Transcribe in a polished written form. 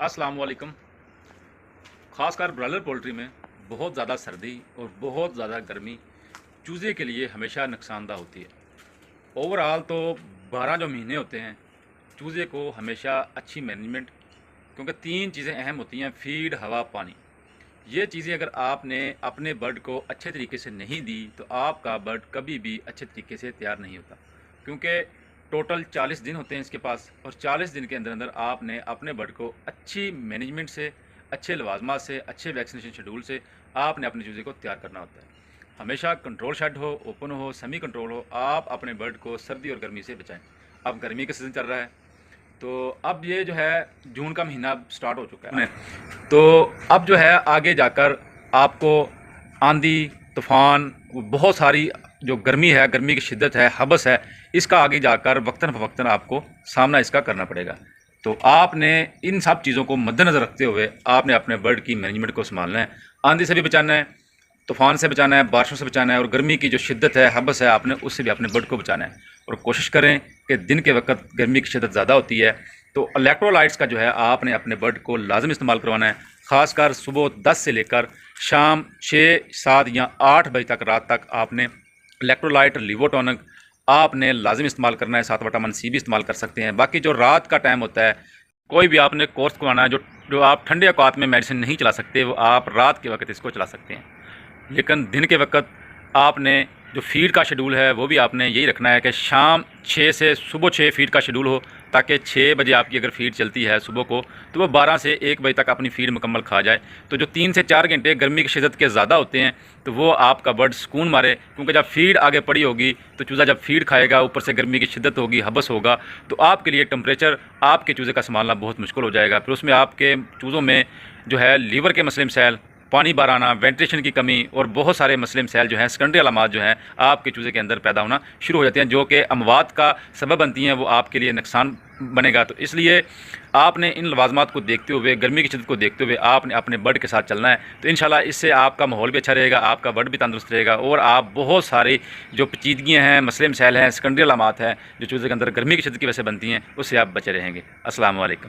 अस्सलाम वालेकुम। ख़ासकर ब्रॉयलर पोल्ट्री में बहुत ज़्यादा सर्दी और बहुत ज़्यादा गर्मी चूज़े के लिए हमेशा नुकसानदा होती है। ओवरऑल तो 12 जो महीने होते हैं चूज़े को हमेशा अच्छी मैनेजमेंट, क्योंकि 3 चीज़ें अहम होती हैं, फीड, हवा, पानी। ये चीज़ें अगर आपने अपने बर्ड को अच्छे तरीके से नहीं दी तो आपका बर्ड कभी भी अच्छे तरीके से तैयार नहीं होता, क्योंकि टोटल 40 दिन होते हैं इसके पास, और 40 दिन के अंदर अंदर आपने अपने बर्ड को अच्छी मैनेजमेंट से, अच्छे लवाजमात से, अच्छे वैक्सीनेशन शेड्यूल से आपने अपने चूज़े को तैयार करना होता है। हमेशा कंट्रोल शेड हो, ओपन हो, सेमी कंट्रोल हो, आप अपने बर्ड को सर्दी और गर्मी से बचाएं। अब गर्मी का सीज़न चल रहा है, तो अब ये जो है जून का महीना स्टार्ट हो चुका है, तो अब जो है आगे जाकर आपको आंधी, तूफ़ान, बहुत सारी जो गर्मी है, गर्मी की शिद्दत है, हबस है, इसका आगे जाकर वक्तन फ़वक्तन आपको सामना इसका करना पड़ेगा। तो आपने इन सब चीज़ों को मद्देनज़र रखते हुए आपने अपने बर्ड की मैनेजमेंट को संभालना है। आंधी से भी बचाना है, तूफ़ान से बचाना है, बारिशों से बचाना है, और गर्मी की जो शिद्दत है, हबस है, आपने उससे भी अपने बर्ड को बचाना है। और कोशिश करें कि दिन के वक्त गर्मी की शिद्दत ज़्यादा होती है तो इलेक्ट्रोलाइट्स का जो है आपने अपने बर्ड को लाजम इस्तेमाल करवाना है। ख़ासकर सुबह 10 से लेकर शाम 6, 7 या 8 बजे तक, रात तक आपने इलेक्ट्रोलाइट, लिवोटॉनिक आपने लाजम इस्तेमाल करना है। 7 विटामिन सी भी इस्तेमाल कर सकते हैं। बाकी जो रात का टाइम होता है, कोई भी आपने कोर्स करवाना है, जो आप ठंडे औकात में मेडिसिन नहीं चला सकते, वो आप रात के वक्त इसको चला सकते हैं। लेकिन दिन के वक्त आपने जो फीड का शेड्यूल है वो भी आपने यही रखना है कि शाम 6 से सुबह 6 फीड का शेड्यूल हो, ताकि 6 बजे आपकी अगर फीड चलती है सुबह को तो वो 12 से 1 बजे तक अपनी फीड मुकम्मल खा जाए। तो जो 3 से 4 घंटे गर्मी की शिद्दत के ज़्यादा होते हैं तो वो आपका बर्ड सुकून मारे, क्योंकि जब फीड आगे पड़ी होगी तो चूज़ा जब फीड खाएगा, ऊपर से गर्मी की शिद्दत होगी, हबस होगा, तो आपके लिए टेम्परेचर, आपके चूज़े का संभालना बहुत मुश्किल हो जाएगा। फिर उसमें आपके चूज़ों में जो है लीवर के मसले मसाइल, पानी बाहर आना, वेंटिलेशन की कमी और बहुत सारे मसले मसाइल जो हैं, सेकेंडरी अलामात जो हैं आपके चूज़े के अंदर पैदा होना शुरू हो जाते हैं, जो कि अमवात का सबब बनती हैं। वो आपके लिए नुकसान बनेगा। तो इसलिए आपने इन लवाजमात को देखते हुए, गर्मी की शिद्दत को देखते हुए आपने अपने बर्ड के साथ चलना है। तो इंशाल्लाह इससे आपका माहौल भी अच्छा रहेगा, आपका बर्ड भी तंदुरुस्त रहेगा, और आप बहुत सारी जो पेचीदगियाँ हैं, मसले मसाइल हैं, सेकेंडरी अलामात हैं जो चूज़े के अंदर गर्मी की शिद्दत की वजह से बनती हैं, उससे आप बचे रहेंगे। अस्सलाम वालेकुम।